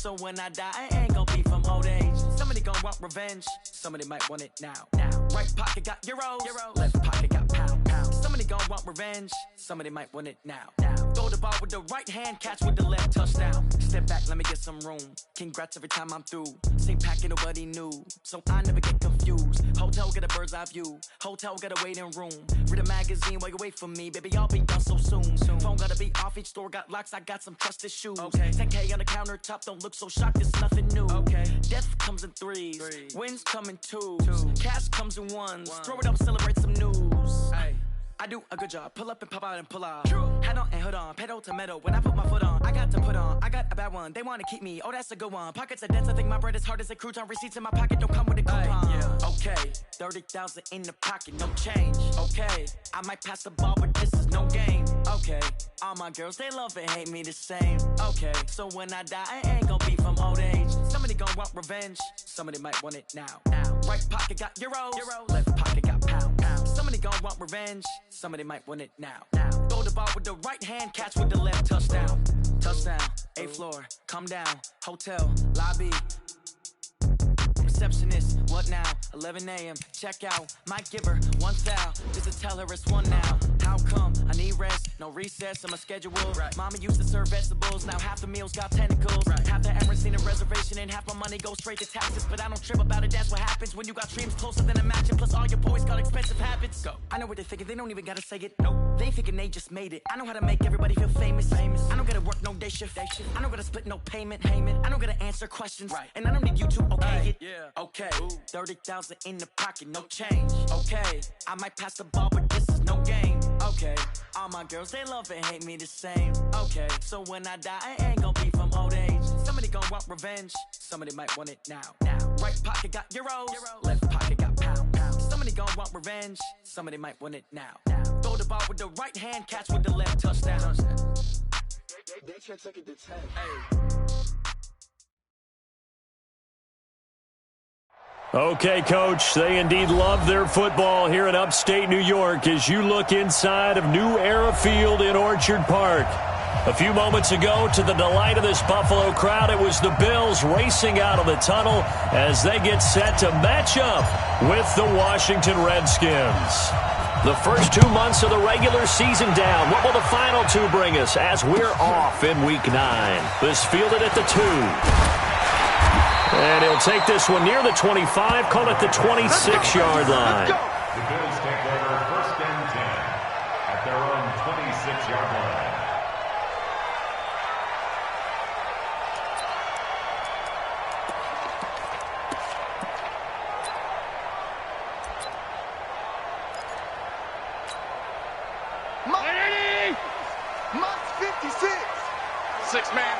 So when I die, I ain't gonna be from old age. Somebody gonna want revenge, somebody might want it now. Right pocket got euros, left pocket got pounds. Somebody gonna want revenge, somebody might want it now. Throw the ball with the right hand, catch with the left, touchdown. Step back, let me get some room. Congrats every time I'm through. Same packet, nobody knew, so I never get confused. Hotel get a bird's eye view, hotel get a waiting room. Read a magazine while you wait for me, baby, I'll be done so soon. Phone gotta be off, each store got locks, I got some trusted shoes. 10K on the countertop, don't look so shocked, it's nothing new. Death comes in threes, wins come in twos, cash comes in ones. Throw it up, celebrate some news. I do a good job, pull up and pop out and pull off. Hat on and hood on, pedal to metal. When I put my foot on, I got to put on. I got a bad one, they wanna keep me, oh that's a good one. Pockets are dense, I think my bread is hard as a crouton. Receipts in my pocket don't come with a coupon. Okay, 30,000 in the pocket, no change. Okay, I might pass the ball, but this is no game. Okay, all my girls, they love and hate me the same. Okay, so when I die, I ain't gonna be from old age. Somebody gonna want revenge, somebody might want it now. Right pocket got euros, left pocket got pounds. Somebody gonna want revenge, somebody might want it now. Throw the ball with the right hand, catch with the left, touchdown. Touchdown, 8th floor, come down, hotel, lobby. Receptionist, what now? 11 a.m. Check out. Might give her one foul just to tell her it's one now. How come? I need rest, no recess in my schedule. Mama used to serve vegetables, now half the meals got tentacles. Half the Emirates need a reservation and half my money goes straight to taxes. But I don't trip about it, that's what happens when you got dreams closer than a matching. Plus all your boys got expensive habits. Go. I know what they're thinking, they don't even gotta say it. Nope. They thinking they just made it. I know how to make everybody feel famous. I don't gotta work no day shift. I don't gotta split no payment. I don't gotta answer questions. And I don't need you to okay it. Okay, 30,000 in the pocket, no change. Okay, I might pass the ball, but this is no game. Okay, all my girls, they love and hate me the same. Okay, so when I die, I ain't gonna be from old age. Somebody gonna want revenge, somebody might want it now. Right pocket got euros, left pocket got pounds. Somebody gonna want revenge, somebody might want it now. Throw the ball with the right hand, catch with the left, touchdown. They can't take it to 10. Okay, Coach, they indeed love their football here in upstate New York as you look inside of New Era Field in Orchard Park. A few moments ago, to the delight of this Buffalo crowd, it was the Bills racing out of the tunnel as they get set to match up with the Washington Redskins. The first 2 months of the regular season down. What will the final two bring us as we're off in Week 9? This fielded at the 2. And he'll take this one near the 25, call it the 26-yard line. The Bills take over 1st and 10 at their own 26-yard line. Mike 56. 6-man.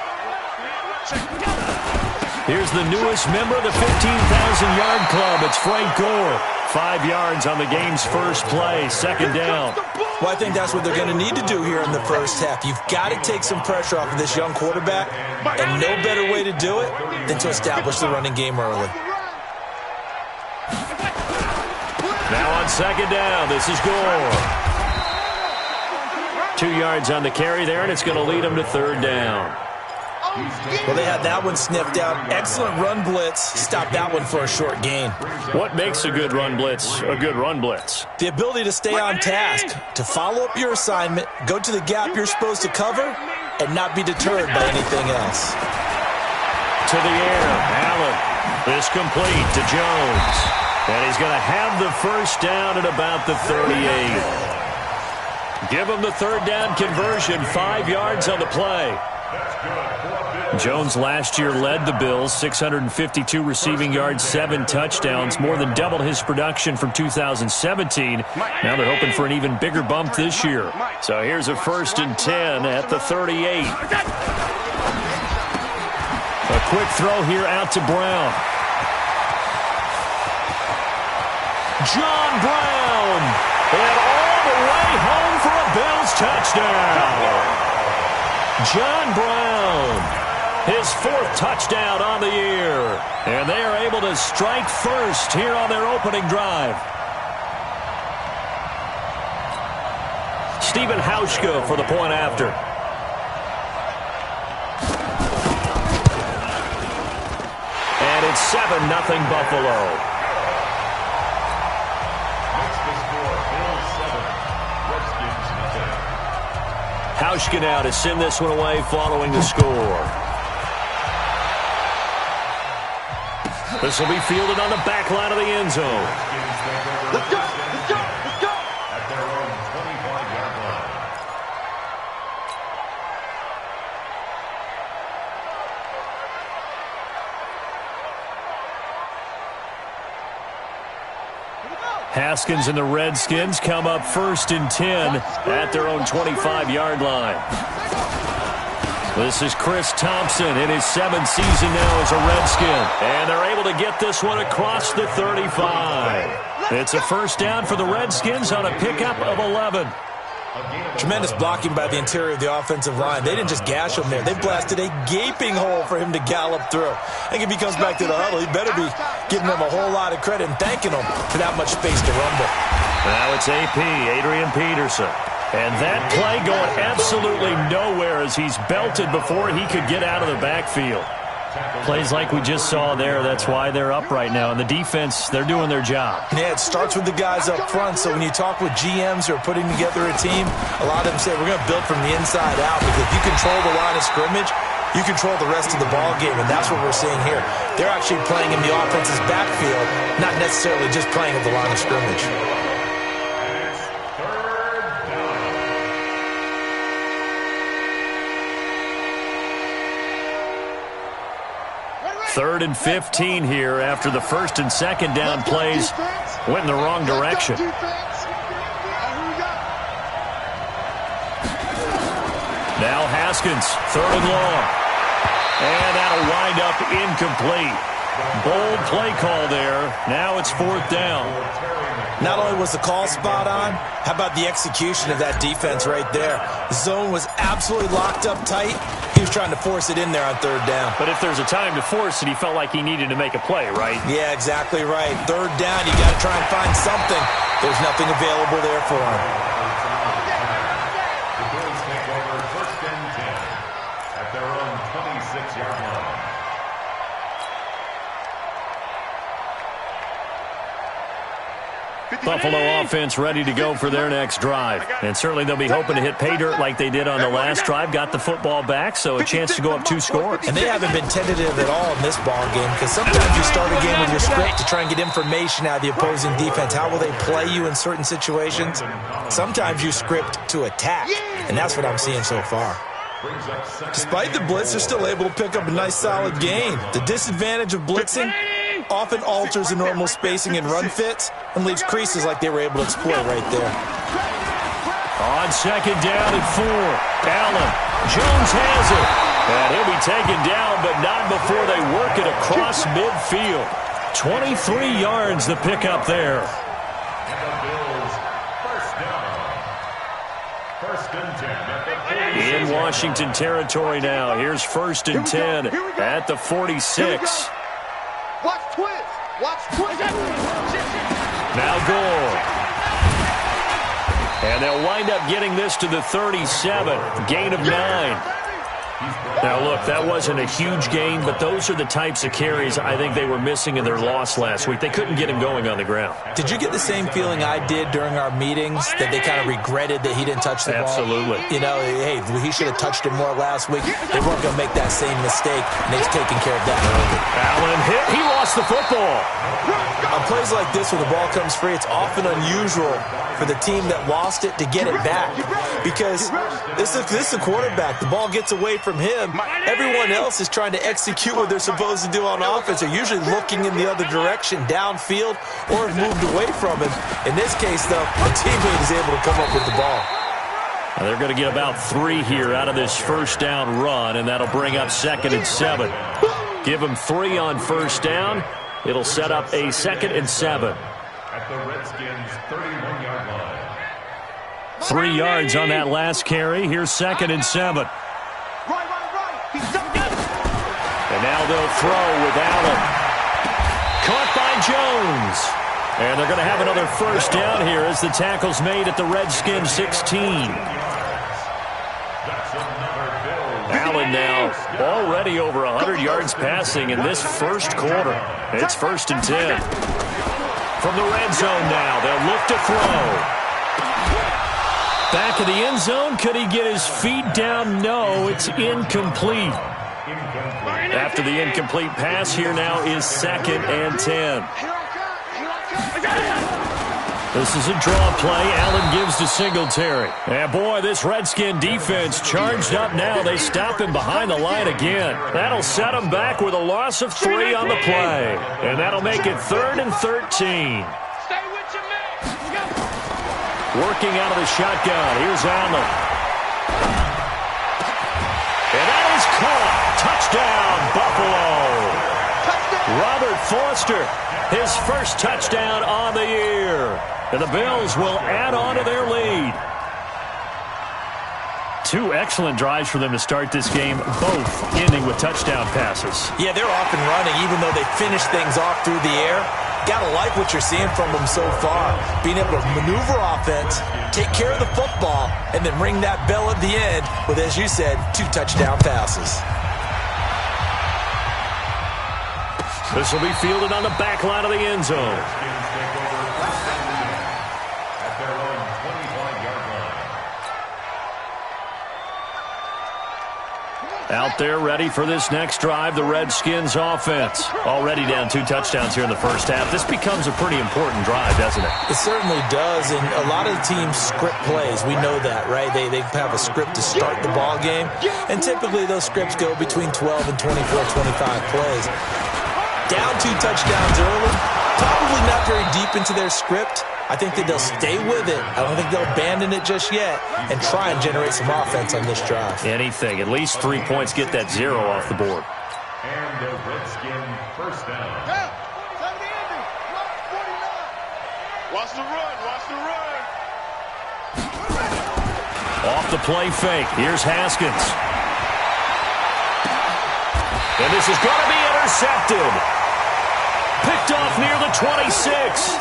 Here's the newest member of the 15,000-yard club. It's Frank Gore. 5 yards on the game's first play, 2nd down. Well, I think that's what they're going to need to do here in the first half. You've got to take some pressure off of this young quarterback, and no better way to do it than to establish the running game early. Now on 2nd down, this is Gore. 2 yards on the carry there, and it's going to lead them to 3rd down. Well, they had that one sniffed out. Excellent run blitz. Stop that one for a short gain. What makes a good run blitz a good run blitz? The ability to stay on task, to follow up your assignment, go to the gap you're supposed to cover, and not be deterred by anything else. To the air, Allen. This complete to Jones. And he's going to have the first down at about the 38. Give him the 3rd down conversion, 5 yards on the play. Jones last year led the Bills, 652 receiving yards, 7 touchdowns, more than doubled his production from 2017. Now they're hoping for an even bigger bump this year. So here's a 1st and 10 at the 38. A quick throw here out to Brown. John Brown, and all the way home for a Bills touchdown. John Brown, his 4th touchdown on the year. And they are able to strike first here on their opening drive. Stephen Hauschka for the point after. It's 7-0 Buffalo. Makes the score Bills 7, Redskins nothing. Hauschka now to send this one away following the score. This will be fielded on the back line of the end zone. Redskins take over Let's go! Let's go! Let's go! at their own 25-yard line. Haskins and the Redskins come up 1st and 10 at their own 25-yard line. This is Chris Thompson in his 7th season now as a Redskin. And they're able to get this one across the 35. It's a first down for the Redskins on a pickup of 11. Tremendous blocking by the interior of the offensive line. They didn't just gash him there. They blasted a gaping hole for him to gallop through. I think if he comes back to the huddle, he better be giving them a whole lot of credit and thanking them for that much space to rumble. Now it's AP, Adrian Peterson. And that play going absolutely nowhere as he's belted before he could get out of the backfield. Plays like we just saw there, that's why they're up right now. And the defense, they're doing their job. Yeah, it starts with the guys up front. So when you talk with GMs who are putting together a team, a lot of them say we're going to build from the inside out, because if you control the line of scrimmage, you control the rest of the ball game, and that's what we're seeing here. They're actually playing in the offense's backfield, not necessarily just playing at the line of scrimmage. Third and 15 here after the 1st and 2nd down plays went in the wrong direction. Now Haskins, 3rd and long. And that'll wind up incomplete. Bold play call there. Now it's 4th down. Not only was the call spot on, how about the execution of that defense right there? The zone was absolutely locked up tight. He was trying to force it in there on 3rd down. But if there's a time to force it, he felt like he needed to make a play, right? Yeah, exactly right. 3rd down, you got to try and find something. There's nothing available there for him. The Bills take over 1st and 10 at their own 26-yard line. Buffalo offense ready to go for their next drive. And certainly they'll be hoping to hit pay dirt like they did on the last drive. Got the football back, so a chance to go up 2 scores. And they haven't been tentative at all in this ball game, because sometimes you start a game with your script to try and get information out of the opposing defense. How will they play you in certain situations? Sometimes you script to attack, and that's what I'm seeing so far. Despite the blitz, they're still able to pick up a nice solid gain. The disadvantage of blitzing often alters the normal spacing and run fits and leaves creases like they were able to exploit right there. On 2nd down and 4, Allen. Jones has it. And he'll be taken down, but not before they work it across midfield. 23 yards the pickup there. And the Bills, 1st down. 1st and 10 at the 46. In Washington territory now. Here's 1st and 10 at the 46. Watch twist! Watch twist! Now Gore. And they'll wind up getting this to the 37. Gain of 9. Now, look, that wasn't a huge gain, but those are the types of carries I think they were missing in their loss last week. They couldn't get him going on the ground. Did you get the same feeling I did during our meetings, that they kind of regretted that he didn't touch the ball? Absolutely. You know, hey, he should have touched it more last week. They weren't going to make that same mistake, and they've taken care of that early. Allen hit. He lost the football. On plays like this where the ball comes free, it's often unusual for the team that lost it to get it back, because this is a quarterback. The ball gets away from him. Everyone else is trying to execute what they're supposed to do on offense. They're usually looking in the other direction, downfield, or have moved away from him. In this case, though, a teammate is able to come up with the ball. Now they're going to get about 3 here out of this 1st down run, and that'll bring up 2nd and 7. Give them 3 on 1st down. It'll set up a 2nd and 7. At the Redskins' 31-yard line. 3 yards on that last carry. Here's 2nd and 7. And now they'll throw with Allen. Caught by Jones. And they're going to have another 1st down here as the tackle's made at the Redskins 16. That's another Bills Allen now already over 100 yards passing in this first quarter. It's 1st and 10. From the red zone now, they'll look to throw. Back of the end zone, could he get his feet down? No, it's incomplete. After the incomplete pass, here now is 2nd and 10. This is a draw play. Allen gives to Singletary. And boy, this Redskin defense charged up now. They stop him behind the line again. That'll set him back with a loss of 3 on the play. And that'll make it 3rd and 13. Working out of the shotgun. Here's Allen. And that is caught. Touchdown, Buffalo. Robert Foster, his first touchdown on the year. And the Bills will add on to their lead. 2 excellent drives for them to start this game, both ending with touchdown passes. Yeah, they're off and running, even though they finish things off through the air. Gotta like what you're seeing from them so far. Being able to maneuver offense, take care of the football, and then ring that bell at the end with, as you said, 2 touchdown passes. This will be fielded on the back line of the end zone. Out there ready for this next drive, the Redskins offense. Already down 2 touchdowns here in the first half. This becomes a pretty important drive, doesn't it? It certainly does, and a lot of the teams script plays. We know that, right? They have a script to start the ball game, and typically those scripts go between 12 and 24, 25 plays. Down 2 touchdowns early, probably not very deep into their script. I think that they'll stay with it. I don't think they'll abandon it just yet and try and generate some offense on this drive. Anything. At least 3 points, get that 0 off the board. And the Redskin first down. Watch the run. Watch the run. Off the play fake. Here's Haskins. And this is going to be intercepted. Picked off near the 26.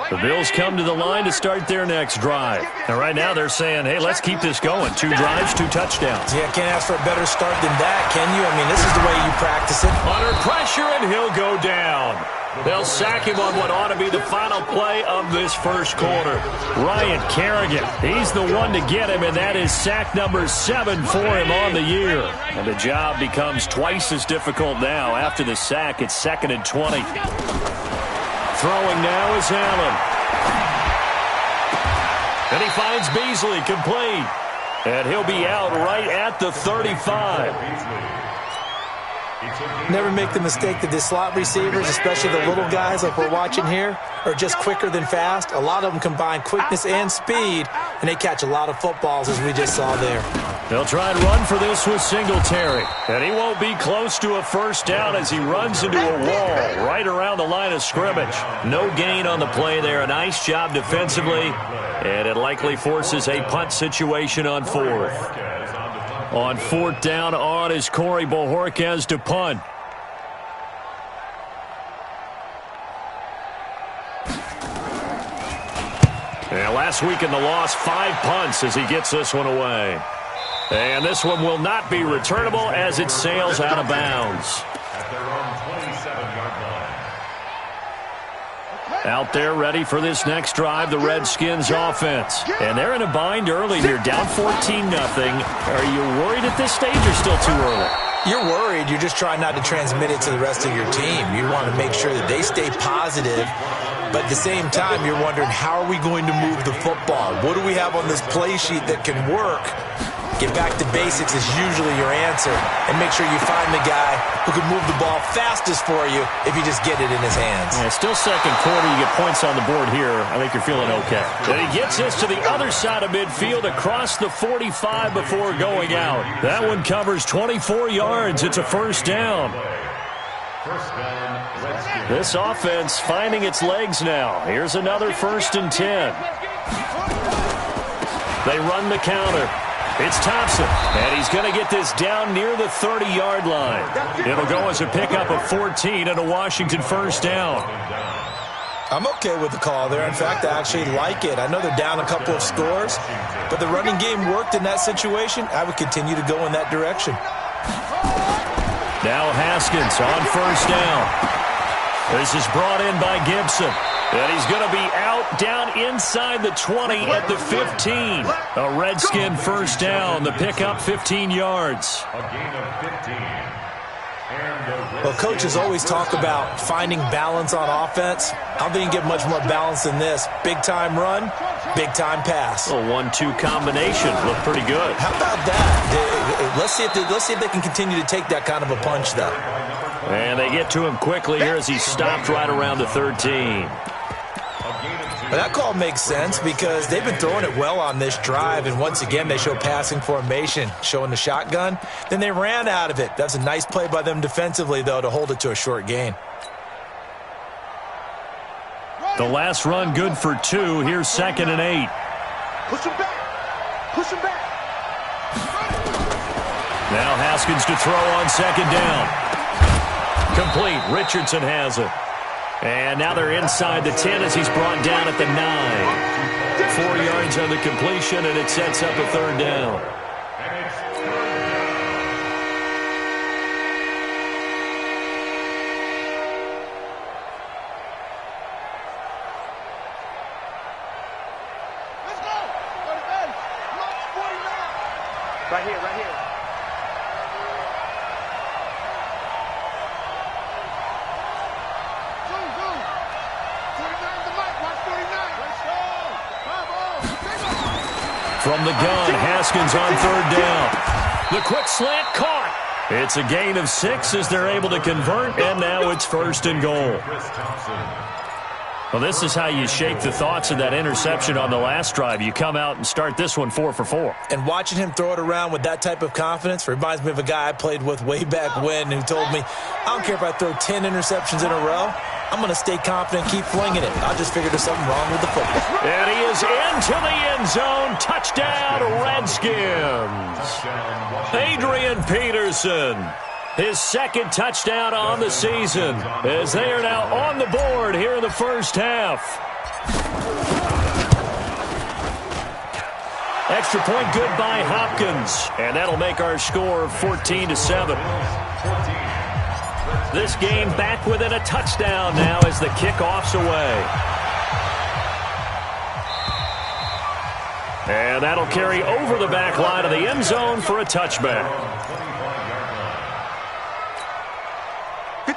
The Bills come to the line to start their next drive. And right now they're saying, hey, let's keep this going. 2 drives, 2 touchdowns. Yeah, can't ask for a better start than that, can you? I mean, this is the way you practice it. Under pressure, and he'll go down. They'll sack him on what ought to be the final play of this first quarter. Ryan Kerrigan, he's the one to get him, and that is sack number 7 for him on the year. And the job becomes twice as difficult now. After the sack, it's 2nd and 20. Throwing now is Allen. And he finds Beasley complete. And he'll be out right at the 35. Never make the mistake that the slot receivers, especially the little guys like we're watching here, are just quicker than fast. A lot of them combine quickness and speed, and they catch a lot of footballs, as we just saw there. They'll try and run for this with Singletary. And he won't be close to a first down as he runs into a wall right around the line of scrimmage. No gain on the play there. A nice job defensively, and it likely forces a punt situation on 4th. On 4th down on is Corey Bojorquez to punt. And last week in the loss, 5 punts as he gets this one away. And this one will not be returnable as it sails out of bounds. At their own 27-yard line. Out there ready for this next drive, the Redskins offense. And they're in a bind early here, down 14-0. Are you worried at this stage or still too early? You're worried. You're just trying not to transmit it to the rest of your team. You want to make sure that they stay positive. But at the same time, you're wondering, how are we going to move the football? What do we have on this play sheet that can work? Get back to basics is usually your answer. And make sure you find the guy who can move the ball fastest for you if you just get it in his hands. Yeah, still second quarter. You get points on the board here. I think you're feeling okay. And he gets this to the other side of midfield across the 45 before going out. That one covers 24 yards. It's a first down. This offense finding its legs now. Here's another 1st and 10. They run the counter. It's Thompson, and he's going to get this down near the 30-yard line. It'll go as a pickup of 14 and a Washington first down. I'm okay with the call there. In fact, I actually like it. I know they're down a couple of scores, but the running game worked in that situation. I would continue to go in that direction. Now Haskins on first down. This is brought in by Gibson. And he's going to be out down inside the 20 at the 15. A Redskin first down. The pickup 15 yards. A gain of 15. Well, coaches always talk about finding balance on offense. I don't think you get much more balance than this. Big-time run, big-time pass. A 1-2 combination. Looked pretty good. How about that? Let's see if they can continue to take that kind of a punch, though. And they get to him quickly here as he stopped right around the 13. Well, that call makes sense because they've been throwing it well on this drive, and once again they show passing formation, showing the shotgun. Then they ran out of it. That's a nice play by them defensively, though, to hold it to a short gain. The last run good for 2. Here's 2nd and 8. Push him back. Push him back. Now Haskins to throw on 2nd down. Complete. Richardson has it. And now they're inside the 10 as he's brought down at the 9. 4 yards on the completion, and it sets up a 3rd down. Let's go. Go to base. Mark 49. Right here, right here. From the gun, Haskins on 3rd down. The quick slant caught. It's a gain of 6 as they're able to convert, and now it's 1st and goal. Well, this is how you shake the thoughts of that interception on the last drive. You come out and start this one 4 for 4. And watching him throw it around with that type of confidence reminds me of a guy I played with way back when who told me, I don't care if I throw 10 interceptions in a row. I'm going to stay confident and keep flinging it. I just figured there's something wrong with the football. And he is into the end zone. Touchdown, Redskins. Adrian Peterson. His 2nd touchdown on the season as they are now on the board here in the first half. Extra point good by Hopkins, and that'll make our score 14-7. This game back within a touchdown now as the kickoff's away. And that'll carry over the back line of the end zone for a touchback.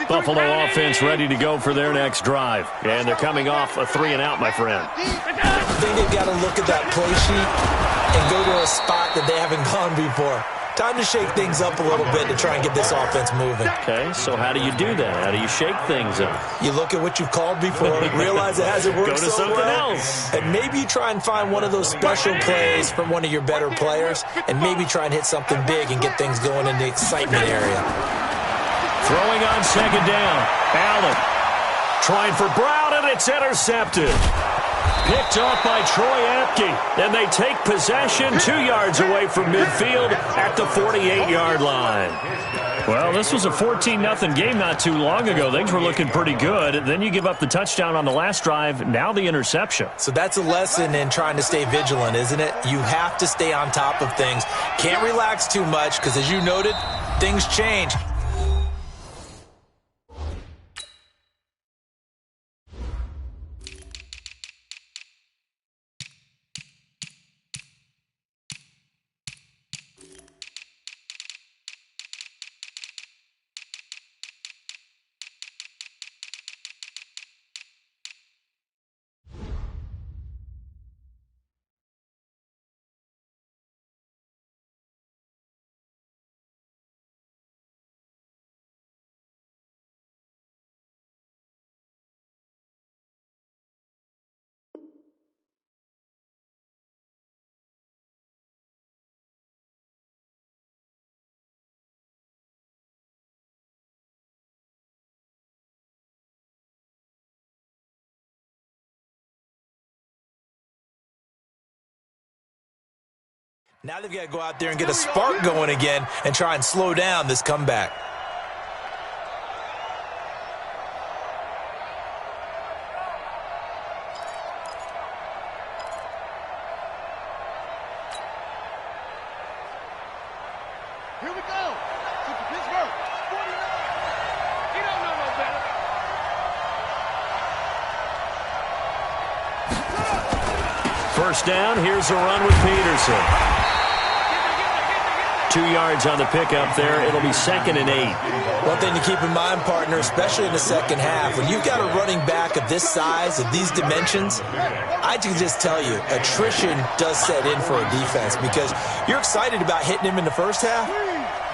Buffalo offense ready to go for their next drive. And they're coming off a 3-and-out, my friend. I think they've got to look at that play sheet and go to a spot that they haven't gone before. Time to shake things up a little bit to try and get this offense moving. Okay, so how do you do that? How do you shake things up? You look at what you've called before, realize it hasn't worked Go to so something well, else. and maybe you try and find one of those special plays from one of your better players, and maybe try and hit something big and get things going in the excitement area. Throwing on 2nd down. Allen trying for Brown, and it's intercepted. Picked off by Troy Apke. And they take possession 2 yards away from midfield at the 48-yard line. Well, this was a 14-0 game not too long ago. Things were looking pretty good. Then you give up the touchdown on the last drive. Now the interception. So that's a lesson in trying to stay vigilant, isn't it? You have to stay on top of things. Can't relax too much because, as you noted, things change. Now they've got to go out there and get a spark going again and try and slow down this comeback. Here we go. To Pittsburgh. 49. You don't know no better. First down, here's a run with Peterson. 2 yards on the pickup there. It'll be 2nd and 8. One thing to keep in mind, partner, especially in the second half, when you've got a running back of this size, of these dimensions, I can just tell you, attrition does set in for a defense because you're excited about hitting him in the first half.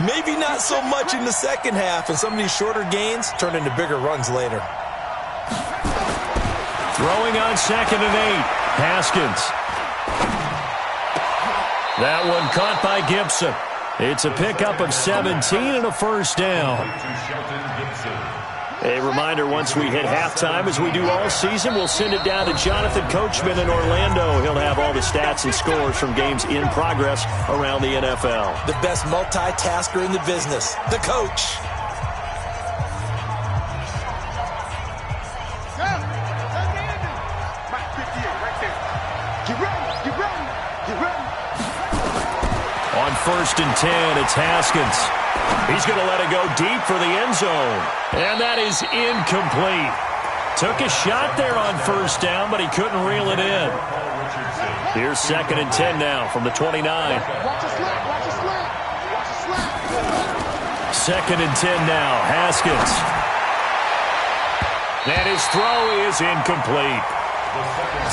Maybe not so much in the second half, and some of these shorter gains turn into bigger runs later. Throwing on 2nd and 8. Haskins. That one caught by Gibson. It's a pickup of 17 and a first down. A reminder, once we hit halftime, as we do all season, we'll send it down to Jonathan Coachman in Orlando. He'll have all the stats and scores from games in progress around the NFL. The best multitasker in the business, the coach. On 1st and 10, it's Haskins. He's going to let it go deep for the end zone. And that is incomplete. Took a shot there on first down, but he couldn't reel it in. Here's 2nd and 10 now from the 29. 2nd and 10 now. Haskins. And his throw is incomplete.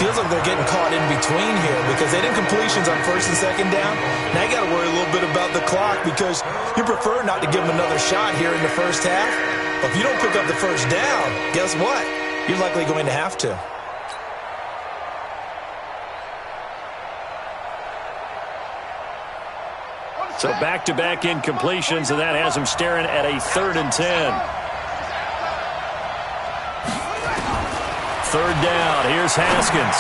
Feels like they're getting caught in between here because they didn't completions on 1st and 2nd down. Now you got to worry a little bit about the clock because you prefer not to give them another shot here in the first half. But if you don't pick up the first down, guess what? You're likely going to have to. So back-to-back incompletions, and that has him staring at a 3rd and 10. 3rd down, here's Haskins.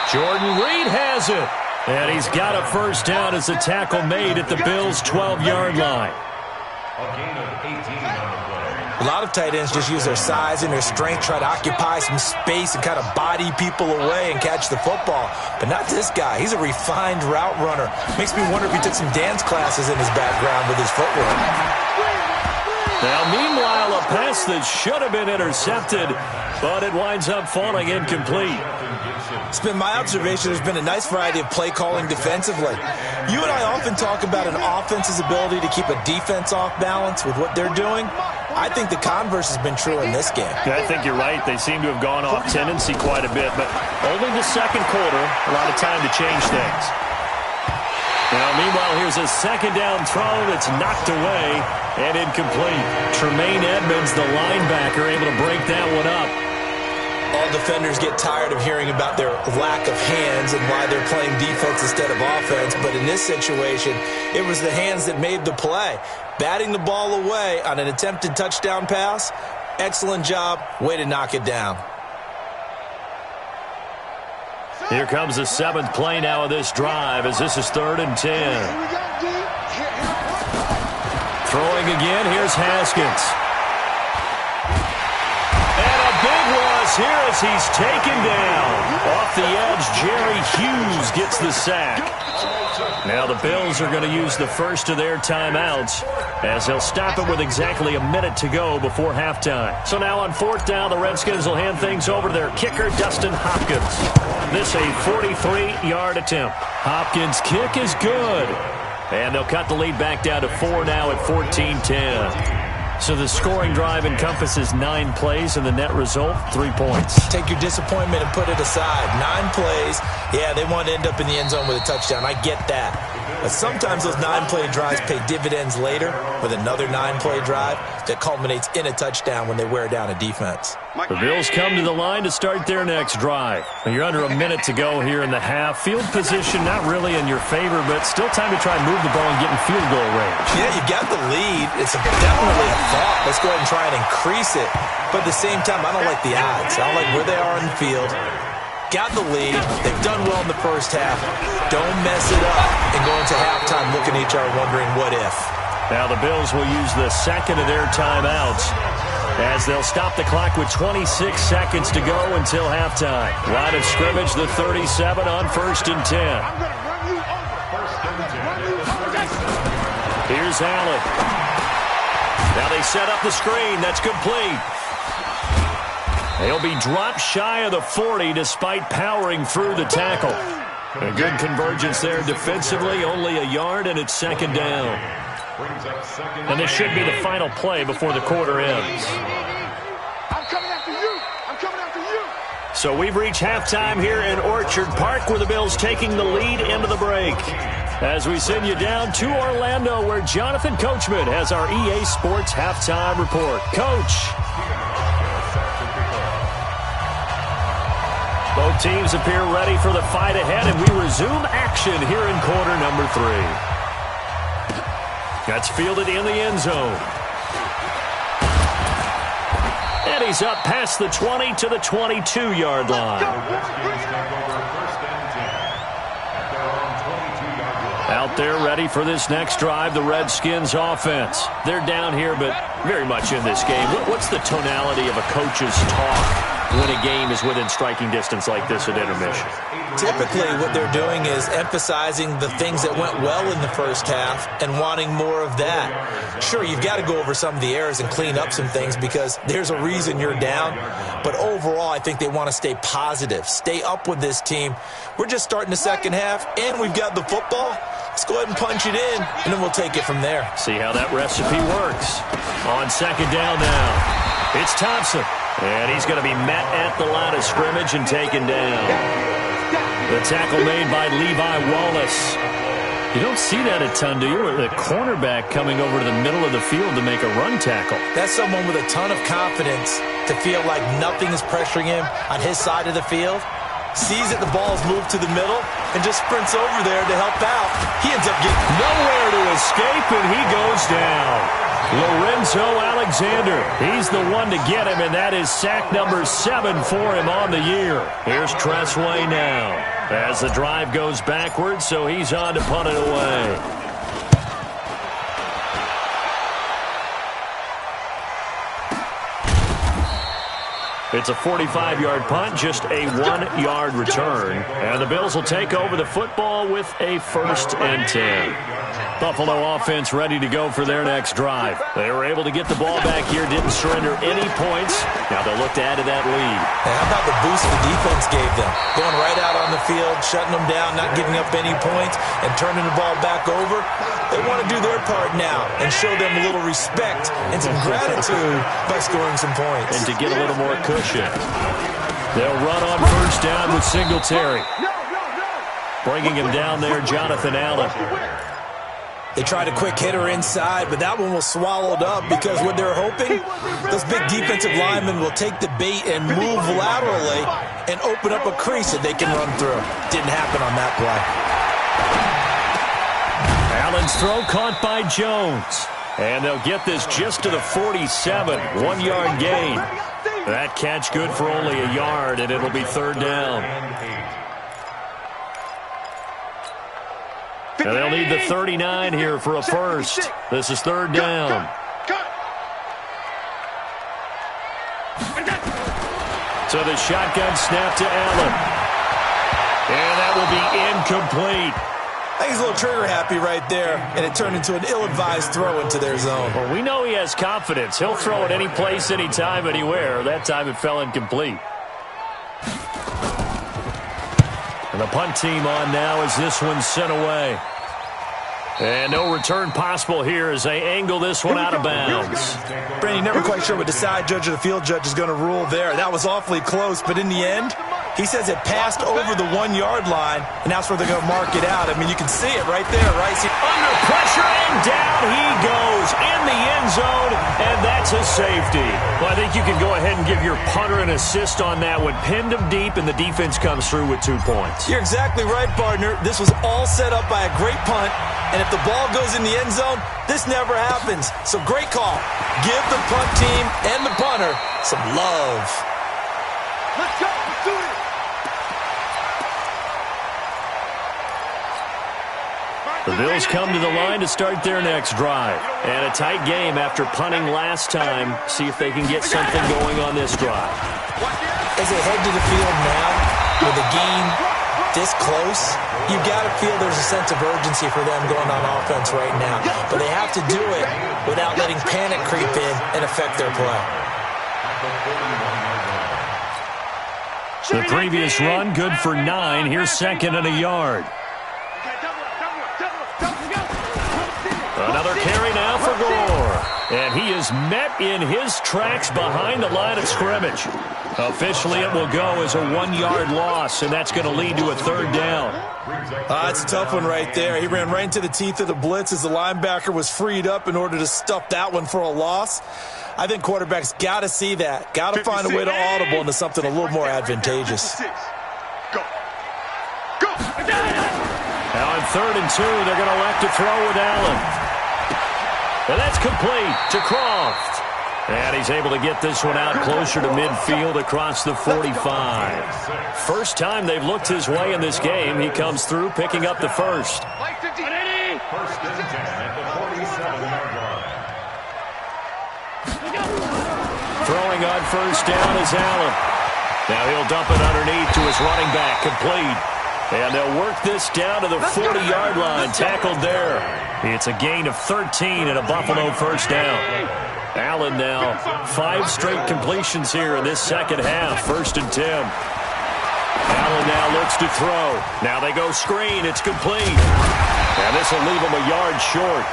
Jordan Reed has it. And he's got a first down as a tackle made at the Bills' 12-yard line. A gain of 18 on the play. A lot of tight ends just use their size and their strength, try to occupy some space and kind of body people away and catch the football. But not this guy. He's a refined route runner. Makes me wonder if he took some dance classes in his background with his footwork. Now, meanwhile, a pass that should have been intercepted, but it winds up falling incomplete. It's been my observation there's been a nice variety of play calling defensively. You and I often talk about an offense's ability to keep a defense off balance with what they're doing. I think the converse has been true in this game. I think you're right. They seem to have gone off tendency quite a bit, but only the second quarter, a lot of time to change things. Now, meanwhile, here's a 2nd down throw that's knocked away and incomplete. Tremaine Edmonds, the linebacker, able to break that one up. All defenders get tired of hearing about their lack of hands and why they're playing defense instead of offense. But in this situation, it was the hands that made the play. Batting the ball away on an attempted touchdown pass. Excellent job. Way to knock it down. Here comes the 7th play now of this drive as this is 3rd and 10. Throwing again, here's Haskins. And a big loss here as he's taken down. Off the edge, Jerry Hughes gets the sack. Now the Bills are going to use the first of their timeouts as they'll stop it with exactly a minute to go before halftime. So now on 4th down, the Redskins will hand things over to their kicker, Dustin Hopkins. This a 43-yard attempt. Hopkins' kick is good. And they'll cut the lead back down to 4 now at 14-10. So the scoring drive encompasses 9 plays, and the net result, 3 points. Take your disappointment and put it aside. 9 plays. Yeah, they want to end up in the end zone with a touchdown. I get that. But sometimes those 9-play drives pay dividends later with another 9-play drive that culminates in a touchdown when they wear down a defense. The Bills come to the line to start their next drive. You're under a minute to go here in the half. Field position not really in your favor, but still time to try and move the ball and get in field goal range. Yeah, you got the lead. It's definitely a thought. Let's go ahead and try and increase it. But at the same time, I don't like the odds. I don't like where they are in the field. Got the lead. They've done well in the first half. Don't mess it up and go into halftime looking at each other wondering what if. Now the Bills will use the second of their timeouts as they'll stop the clock with 26 seconds to go until halftime. Line of scrimmage, the 37 on 1st and 10. Here's Allen. Now they set up the screen. That's complete. They'll be dropped shy of the 40 despite powering through the tackle. A good convergence there defensively, only a yard, and it's second down. And this should be the final play before the quarter ends. I'm coming after you. I'm coming after you. So we've reached halftime here in Orchard Park, where the Bills taking the lead into the break. As we send you down to Orlando, where Jonathan Coachman has our EA Sports halftime report. Coach. Both teams appear ready for the fight ahead, and we resume action here in quarter number 3. That's fielded in the end zone. And he's up past the 20 to the 22-yard line. Out there ready for this next drive, the Redskins offense. They're down here, but very much in this game. What's the tonality of a coach's talk when a game is within striking distance like this at intermission? Typically, what they're doing is emphasizing the things that went well in the first half and wanting more of that. Sure, you've got to go over some of the errors and clean up some things because there's a reason you're down. But overall, I think they want to stay positive, stay up with this team. We're just starting the second half, and we've got the football. Let's go ahead and punch it in, and then we'll take it from there. See how that recipe works. On second down now, it's Thompson. And he's going to be met at the line of scrimmage and taken down. The tackle made by Levi Wallace. You don't see that a ton, do you? The cornerback coming over to the middle of the field to make a run tackle. That's someone with a ton of confidence to feel like nothing is pressuring him on his side of the field. Sees that the ball's moved to the middle and just sprints over there to help out. He ends up getting nowhere to escape, and he goes down. Lorenzo Alexander, he's the one to get him, and that is sack number 7 for him on the year. Here's Tressway now as the drive goes backwards, so he's on to punt it away. It's a 45-yard punt, just a 1-yard return. And the Bills will take over the football with a 1st and 10. Buffalo offense ready to go for their next drive. They were able to get the ball back here, didn't surrender any points. Now they'll look to add to that lead. Hey, how about the boost the defense gave them? Going right out on the field, shutting them down, not giving up any points, and turning the ball back over. They want to do their part now and show them a little respect and some gratitude by scoring some points. And to get a little more cushion. They'll run on 1st down with Singletary. Bringing him down there, Jonathan Allen. They tried a quick hitter inside, but that one was swallowed up because what they're hoping, those big defensive linemen will take the bait and move laterally and open up a crease that they can run through. Didn't happen on that play. Allen's throw caught by Jones. And they'll get this just to the 47, 1-yard gain. That catch good for only a yard, and it'll be 3rd down. And they'll need the 39 here for a first. This is 3rd down. So the shotgun snap to Allen. And that will be incomplete. I think he's a little trigger happy right there, and it turned into an ill-advised throw into their zone. Well, we know he has confidence. He'll throw it any place, anytime, anywhere. That time it fell incomplete. And the punt team on now as this one's sent away. And no return possible here as they angle this one out of bounds. Brandon, never quite sure what the side judge or the field judge is going to rule there. That was awfully close, but in the end, he says it passed over the 1-yard line, and that's where they're going to mark it out. I mean, you can see it right there, right? See, under pressure, and down he goes in the end zone, and that's a safety. Well, I think you can go ahead and give your punter an assist on that one. Pinned him deep, and the defense comes through with 2 points. You're exactly right, partner. This was all set up by a great punt, and if the ball goes in the end zone, this never happens. So great call. Give the punt team and the punter some love. Let's go. Let's do it. The Bills come to the line to start their next drive. And a tight game after punting last time. See if they can get something going on this drive. As they head to the field now with a game this close, You got to feel there's a sense of urgency for them going on offense right now. But they have to do it without letting panic creep in and affect their play. The previous run, good for 9. Here's second and a yard. Another carry now for Gore. And he is met in his tracks behind the line of scrimmage. Officially, it will go as a 1-yard loss, and that's going to lead to a third down. That's a tough one right there. He ran right into the teeth of the blitz as the linebacker was freed up in order to stuff that one for a loss. I think quarterbacks got to see that. Got to find a way to audible into something a little more advantageous. Go. Go. Now on 3rd and 2, they're going to elect to throw with Allen. And that's complete to Croft. And he's able to get this one out closer to midfield across the 45. First time they've looked his way in this game. He comes through picking up the first. First and 10 at the 47-yard line. Throwing on first down is Allen. Now he'll dump it underneath to his running back, complete. And they'll work this down to the 40-yard line, tackled there. It's a gain of 13 and a Buffalo first down. Allen now 5 straight completions here in this second half, 1st and 10. Allen now looks to throw. Now they go screen, it's complete. And this will leave him a yard short.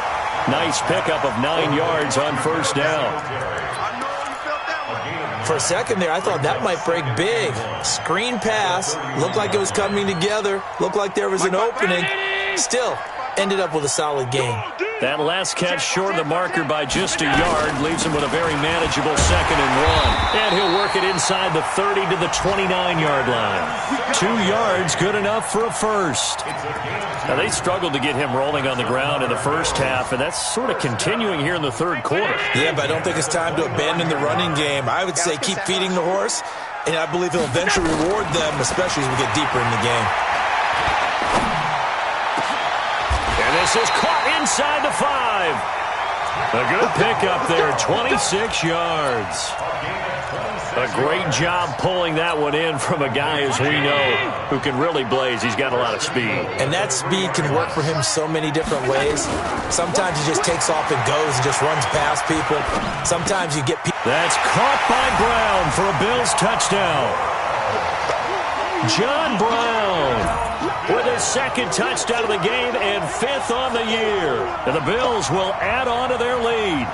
Nice pickup of 9 yards on first down. For a second there, I thought that might break big. Screen pass, looked like it was coming together, looked like there was an opening. Still, ended up with a solid game. That last catch short of the marker by just a yard leaves him with a very manageable 2nd and 1. And he'll work it inside the 30 to the 29-yard line. 2 yards, good enough for a first. Now, they struggled to get him rolling on the ground in the first half, and that's sort of continuing here in the third quarter. Yeah, but I don't think it's time to abandon the running game. I would say keep feeding the horse, and I believe he'll eventually reward them, especially as we get deeper in the game. And this is caught inside the 5. A good pickup there, 26 yards. A great job pulling that one in from a guy, as we know, who can really blaze. He's got a lot of speed. And that speed can work for him so many different ways. Sometimes he just takes off and goes and just runs past people. Sometimes you get people. That's caught by Brown for a Bills touchdown. John Brown with his 2nd touchdown of the game and 5th on the year. And the Bills will add on to their lead.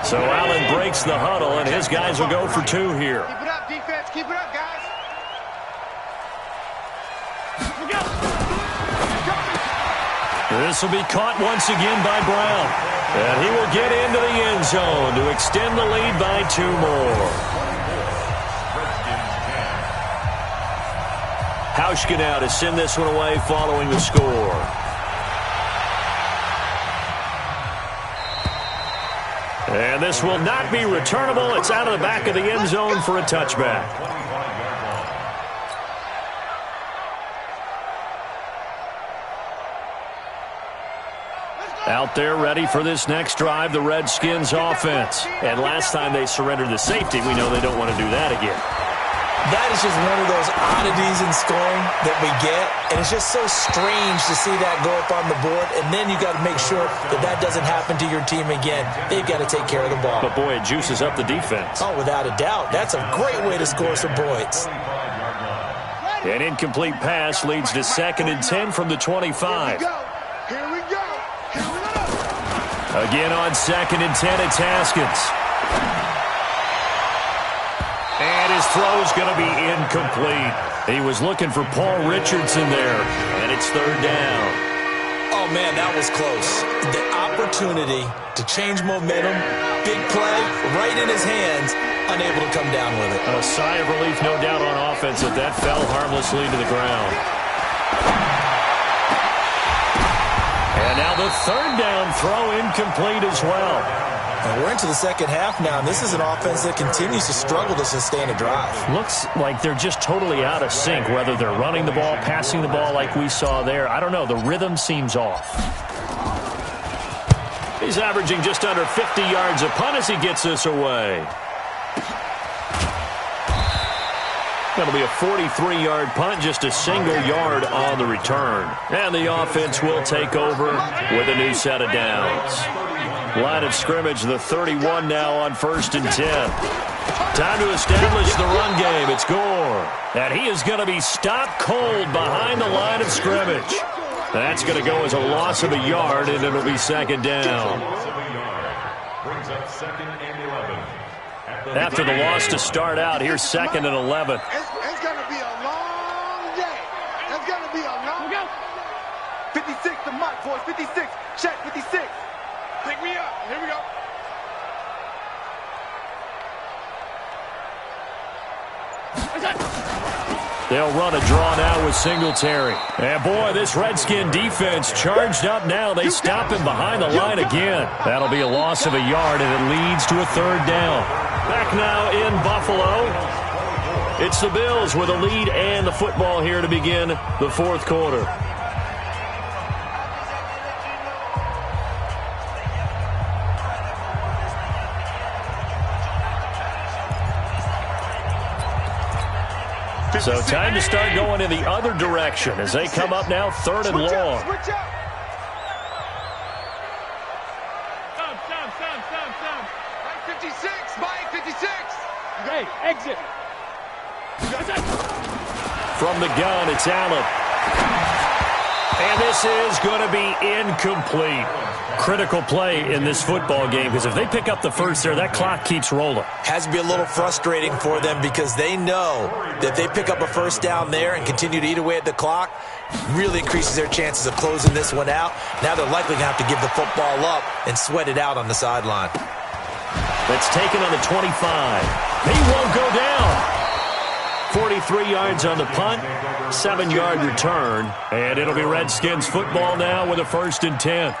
So Allen breaks the huddle, and his guys will go for 2 here. Keep it up, defense. Keep it up, guys. This will be caught once again by Brown. And he will get into the end zone to extend the lead by 2 more. Hauschka now to send this one away following the score. And this will not be returnable. It's out of the back of the end zone for a touchback. Out there ready for this next drive, the Redskins offense. And last time they surrendered the safety, we know they don't want to do that again. That is just one of those oddities in scoring that we get, and it's just so strange to see that go up on the board, and then you got to make sure that that doesn't happen to your team again. They've got to take care of the ball. But, boy, it juices up the defense. Oh, without a doubt. That's a great way to score some points. An incomplete pass leads to 2nd and 10 from the 25. Here we go. Again on 2nd and 10, it's Haskins. And his throw's going to be incomplete. He was looking for Paul Richardson there, and it's 3rd down. Oh, man, that was close. The opportunity to change momentum, big play, right in his hands, unable to come down with it. A sigh of relief, no doubt, on offense that that fell harmlessly to the ground. And now the 3rd down throw incomplete as well. And we're into the second half now, and this is an offense that continues to struggle to sustain a drive. Looks like they're just totally out of sync, whether they're running the ball, passing the ball like we saw there. I don't know. The rhythm seems off. He's averaging just under 50 yards a punt as he gets this away. That'll be a 43-yard punt, just a single yard on the return. And the offense will take over with a new set of downs. Line of scrimmage, the 31 now on 1st and 10. Time to establish the run game. It's Gore. And he is going to be stopped cold behind the line of scrimmage. That's going to go as a loss of a yard, and it'll be 2nd down. Brings up 2nd and 11. After the loss to start out, here's 2nd and 11. It's going to be a long day. It's going to be a long day. 56 to Mike, boys. 56. Check 56. Pick me up. Here we go. They'll run a draw now with Singletary. And boy, this Redskin defense charged up now. They stop him behind the line again. That'll be a loss of a yard, and it leads to a 3rd down. Back now in Buffalo. It's the Bills with a lead and the football here to begin the 4th quarter. So time to start going in the other direction as they come up now 3rd and long. Switch out. Mike 56. Mike 56. Hey, exit. From the gun, it's Allen. And this is going to be incomplete. Critical play in this football game, because if they pick up the first there, that clock keeps rolling. Has to be a little frustrating for them because they know that if they pick up a 1st down there and continue to eat away at the clock, really increases their chances of closing this one out. Now they're likely going to have to give the football up and sweat it out on the sideline. That's taken on the 25. He won't go down. 43 yards on the punt, 7-yard return, and it'll be Redskins football now with a 1st and 10.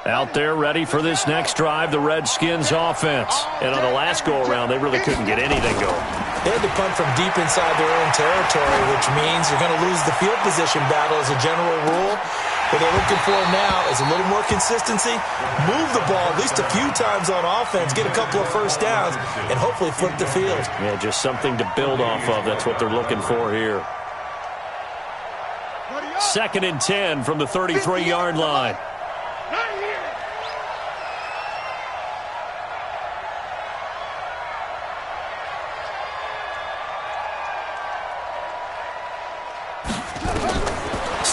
Out there ready for this next drive, the Redskins offense. And on the last go-around, they really couldn't get anything going. They had to punt from deep inside their own territory, which means you're going to lose the field position battle as a general rule. What they're looking for now is a little more consistency, move the ball at least a few times on offense, get a couple of 1st downs, and hopefully flip the field. Yeah, just something to build off of. That's what they're looking for here. 2nd and 10 from the 33-yard line.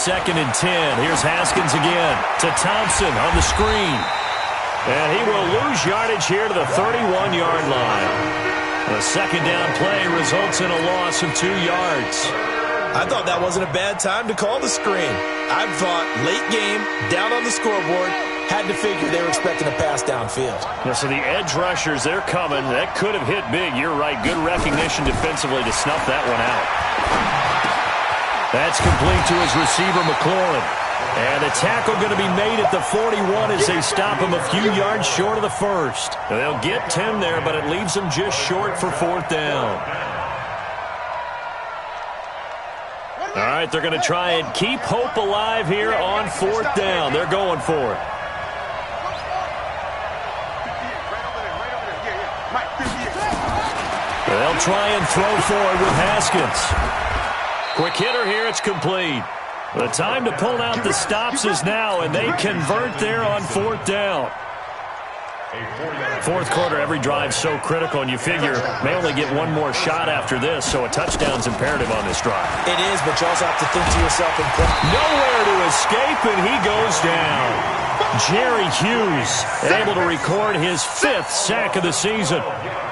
Second and 10. Here's Haskins again to Thompson on the screen. And he will lose yardage here to the 31-yard line. The 2nd down play results in a loss of 2 yards. I thought that wasn't a bad time to call the screen. I thought late game, down on the scoreboard, had to figure they were expecting a pass downfield. Yeah, so the edge rushers, they're coming. That could have hit big. You're right. Good recognition defensively to snuff that one out. That's complete to his receiver, McLaurin. And a tackle going to be made at the 41 as they stop him a few yards short of the 1st. They'll get 10 there, but it leaves them just short for 4th down. All right, they're going to try and keep hope alive here on 4th down. They're going for it. They'll try and throw forward with Haskins. Quick hitter here, it's complete. The time to pull out the stops is now, and they convert there on 4th down. 4th quarter, every drive so critical, and you figure may only get one more shot after this, so a touchdown's imperative on this drive. It is, but you also have to think to yourself and think. Nowhere to escape, and he goes down. Jerry Hughes able to record his 5th sack of the season.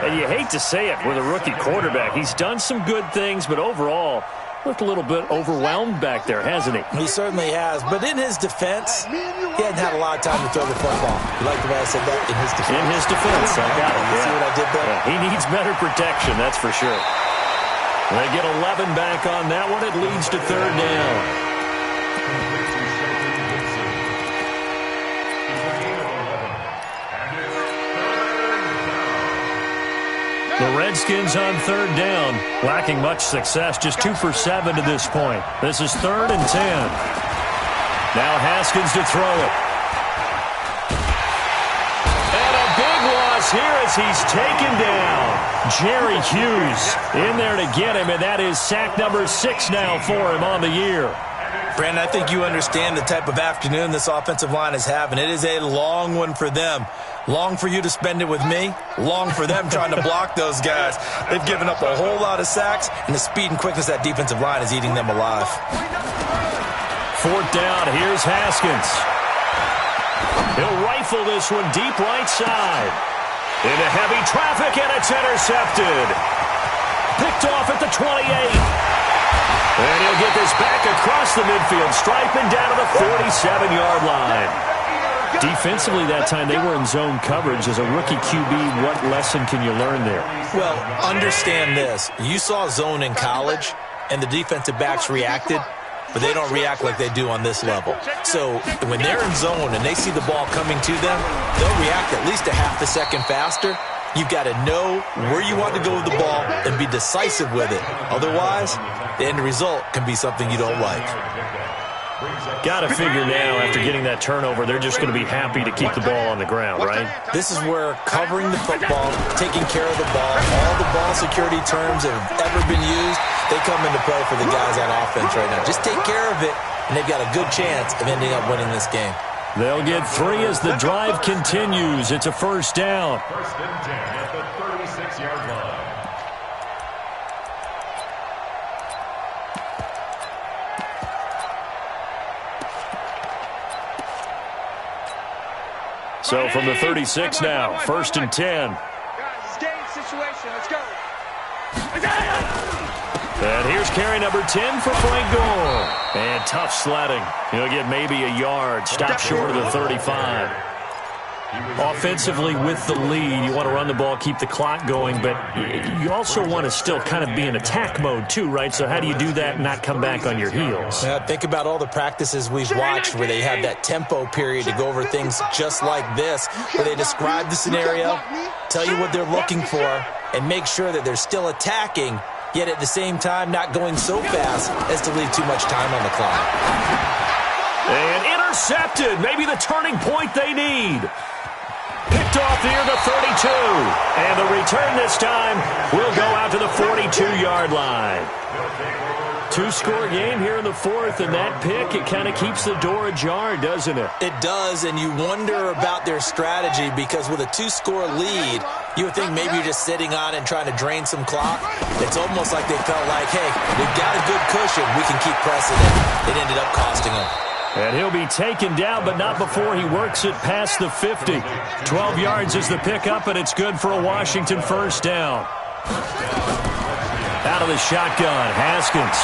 And you hate to say it with a rookie quarterback. He's done some good things, but overall, looked a little bit overwhelmed back there, hasn't he? He certainly has. But in his defense, he hadn't had a lot of time to throw the football. You like the way I said that? In his defense. In his defense, I got it. You see what I did there? Yeah, he needs better protection, that's for sure. They get 11 back on that one. It leads to 3rd down. The Redskins on third down. Lacking much success, just 2 for 7 to this point. This is 3rd and 10. Now Haskins to throw it. And a big loss here as he's taken down. Jerry Hughes in there to get him, and that is sack number 6 now for him on the year. Brandon, I think you understand the type of afternoon this offensive line is having. It is a long one for them. Long for you to spend it with me. Long for them trying to block those guys. They've given up a whole lot of sacks, and the speed and quickness of that defensive line is eating them alive. 4th down. Here's Haskins. He'll rifle this one deep right side. Into heavy traffic, and it's intercepted. Picked off at the 28. And he'll get this back across the midfield stripe and down to the 47-yard line. Defensively that time, they were in zone coverage. As a rookie QB, what lesson can you learn there? Well, understand this. You saw zone in college, and the defensive backs reacted, but they don't react like they do on this level. So when they're in zone and they see the ball coming to them, they'll react at least a half a second faster. You've got to know where you want to go with the ball and be decisive with it. Otherwise, the end result can be something you don't like. Got to figure now, after getting that turnover, they're just going to be happy to keep the ball on the ground, right? This is where covering the football, taking care of the ball, all the ball security terms that have ever been used, they come into play for the guys on offense right now. Just take care of it, and they've got a good chance of ending up winning this game. They'll get 3 as the drive continues. It's a 1st down. 1st and 10 at the 36-yard line. So from the 36 now, 1st and 10. Guys, it's game situation. Let's go. And here's carry number 10 for Frank Gore. And tough sledding. He'll get maybe a yard. Stop short of the 35. Offensively with the lead, you want to run the ball, keep the clock going, but you also want to still kind of be in attack mode too, right? So how do you do that and not come back on your heels? Think about all the practices we've watched where they have that tempo period to go over things just like this, where they describe the scenario, tell you what they're looking for, and make sure that they're still attacking, yet at the same time not going so fast as to leave too much time on the clock. And intercepted, maybe the turning point they need. Picked off near the 32. And the return this time will go out to the 42-yard line. 2-score game here in the 4th, and that pick, it kind of keeps the door ajar, doesn't it? It does, and you wonder about their strategy because with a 2-score lead, you would think maybe you're just sitting on it and trying to drain some clock. It's almost like they felt like, hey, we've got a good cushion. We can keep pressing it. It ended up costing them. And he'll be taken down, but not before he works it past the 50. 12 yards is the pickup, and it's good for a Washington 1st down. Out of the shotgun, Haskins.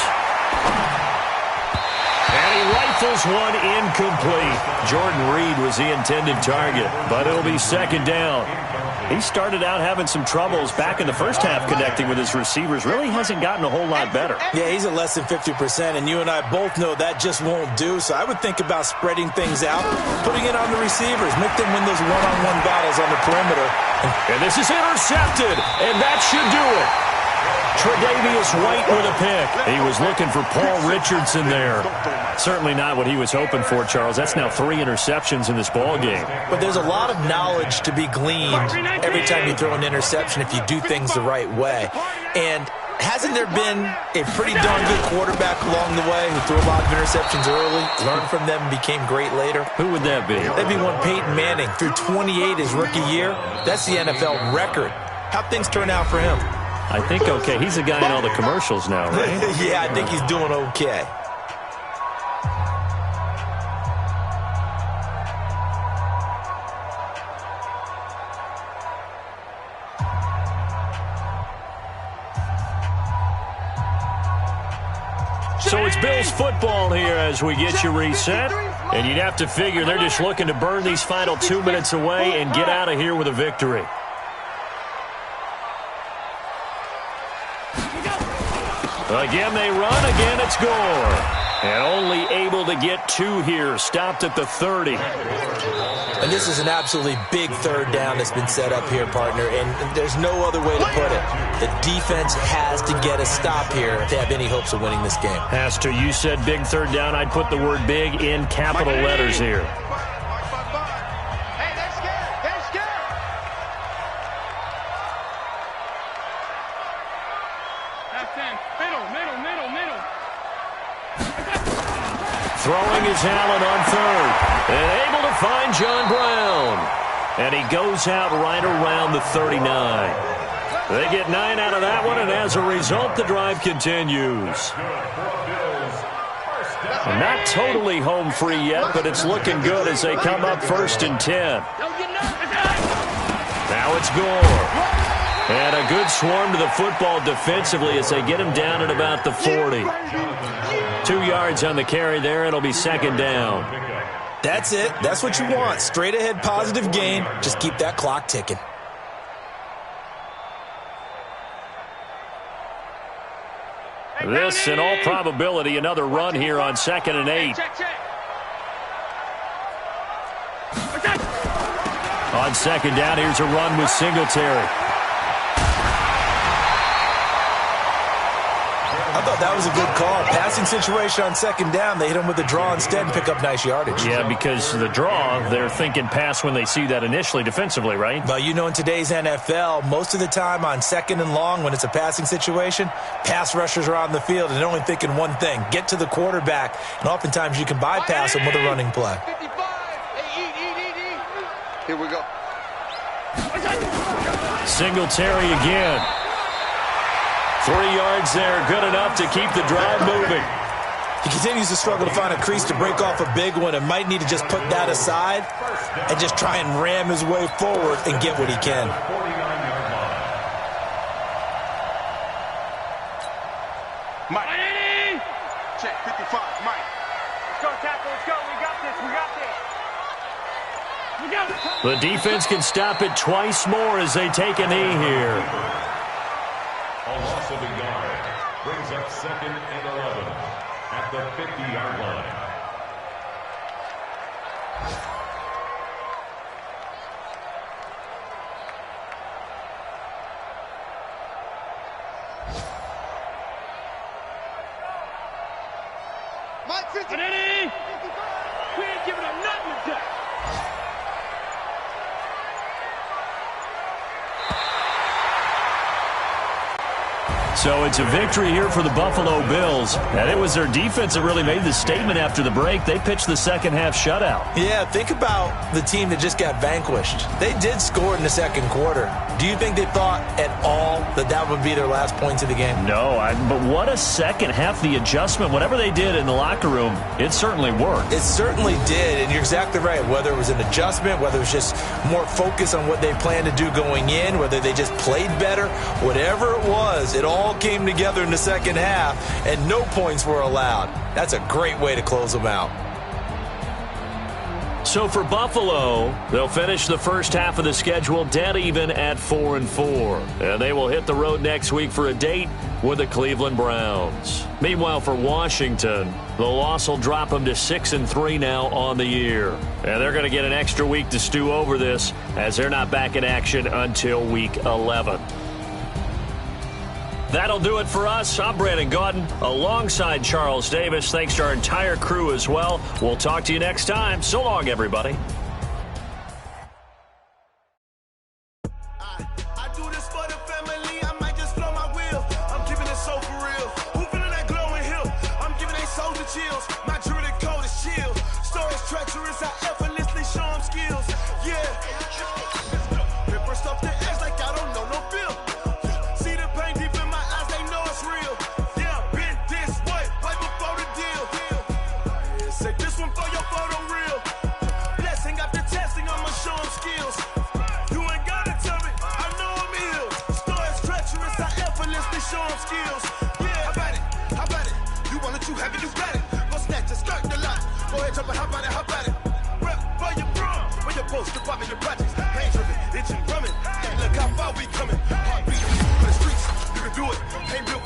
And he rifles one incomplete. Jordan Reed was the intended target, but it'll be 2nd down. He started out having some troubles back in the first half connecting with his receivers. Really hasn't gotten a whole lot better. Yeah, he's at less than 50%, and you and I both know that just won't do. So I would think about spreading things out, putting it on the receivers, make them win those one-on-one battles on the perimeter. And this is intercepted, and that should do it. Tre'Davious White with a pick. He was looking for Paul Richardson there. Certainly not what he was hoping for, Charles. That's now 3 interceptions in this ball game. But there's a lot of knowledge to be gleaned every time you throw an interception if you do things the right way. And hasn't there been a pretty darn good quarterback along the way who threw a lot of interceptions early, learned from them, and became great later? Who would that be? That'd be one Peyton Manning. Threw 28 his rookie year. That's the NFL record. How'd things turn out for him? I think okay. He's the guy in all the commercials now, right? Yeah, I think he's doing okay. So it's Bills football here as we get you reset. And you'd have to figure they're just looking to burn these final 2 minutes away and get out of here with a victory. Again, they run. Again, it's Gore. And only able to get 2 here. Stopped at the 30. And this is an absolutely big third down that's been set up here, partner, and there's no other way to put it. The defense has to get a stop here if they have any hopes of winning this game. Has to. You said big third down. I'd put the word big in capital letters here. Hey, they're scared. They're scared. That's in. Middle. Throwing his Allen on third. And able to find John Brown. And he goes out right around the 39. They get 9 out of that one, and as a result, the drive continues. Not totally home free yet, but it's looking good as they come up 1st and 10. Now it's Gore. And a good swarm to the football defensively as they get him down at about the 40. 2 yards on the carry there. It'll be 2nd down. That's it. That's what you want. Straight ahead positive gain. Just keep that clock ticking. This, in all probability, another run here on 2nd and 8. On 2nd down, here's a run with Singletary. I thought that was a good call. Passing situation on 2nd down. They hit him with a draw instead and pick up nice yardage. Yeah, because the draw, they're thinking pass when they see that initially defensively, right? But you know, in today's NFL, most of the time on 2nd and long, when it's a passing situation, pass rushers are on the field and they're only thinking one thing: get to the quarterback. And oftentimes you can bypass them with a running play. 55. Here we go. Singletary again. 3 yards there, good enough to keep the drive moving. He continues to struggle to find a crease to break off a big one and might need to just put that aside and just try and ram his way forward and get what he can. Mike. Check 55. Mike. Let's go, tackle. Let's go. We got this. The defense can stop it twice more as they take a knee here. A loss of a yard brings up 2nd and 11 at the 50-yard line. Mike 50. We ain't giving up nothing today. So it's a victory here for the Buffalo Bills. And it was their defense that really made the statement after the break. They pitched the second half shutout. Yeah, think about the team that just got vanquished. They did score in the 2nd quarter. Do you think they thought at all that that would be their last points of the game? No, but what a second half. The adjustment, whatever they did in the locker room, it certainly worked. It certainly did, and you're exactly right. Whether it was an adjustment, whether it was just more focus on what they planned to do going in, whether they just played better, whatever it was, it all came together in the second half, and no points were allowed. That's a great way to close them out. So for Buffalo, they'll finish the first half of the schedule dead even at 4-4. And they will hit the road next week for a date with the Cleveland Browns. Meanwhile, for Washington, the loss will drop them to 6-3 now on the year. And they're going to get an extra week to stew over this as they're not back in action until week 11. That'll do it for us. I'm Brandon Gaudin alongside Charles Davis. Thanks to our entire crew as well. We'll talk to you next time. So long, everybody. I do this for the family. I might just blow my wheel. I'm giving it so for real. Who feeling that glowing hill? I'm giving they soldier chills. My jewelry code is chill. Stories treacherous. I effortlessly show them skills. Yeah. Ripper stuff the edge like I don't know no feel. See the pain deep in my eyes, they know it's real. Yeah, been this way, right before the deal. Say this one for your photo real. Blessing after testing, I'ma show them skills. You ain't gotta tell me, I know I'm ill. Stories treacherous, I effortlessly show them skills. Yeah, how about it? How about it? You want it, you have it, you got it. Go snatch it, start the lot. Go ahead, jump it, how about it? How about it? Rep for your bro, for your post, the pop in your projects. Pain driven, itching, drumming. Hey, look how far we coming. Heartbeat for the streets, you can do it. Pain built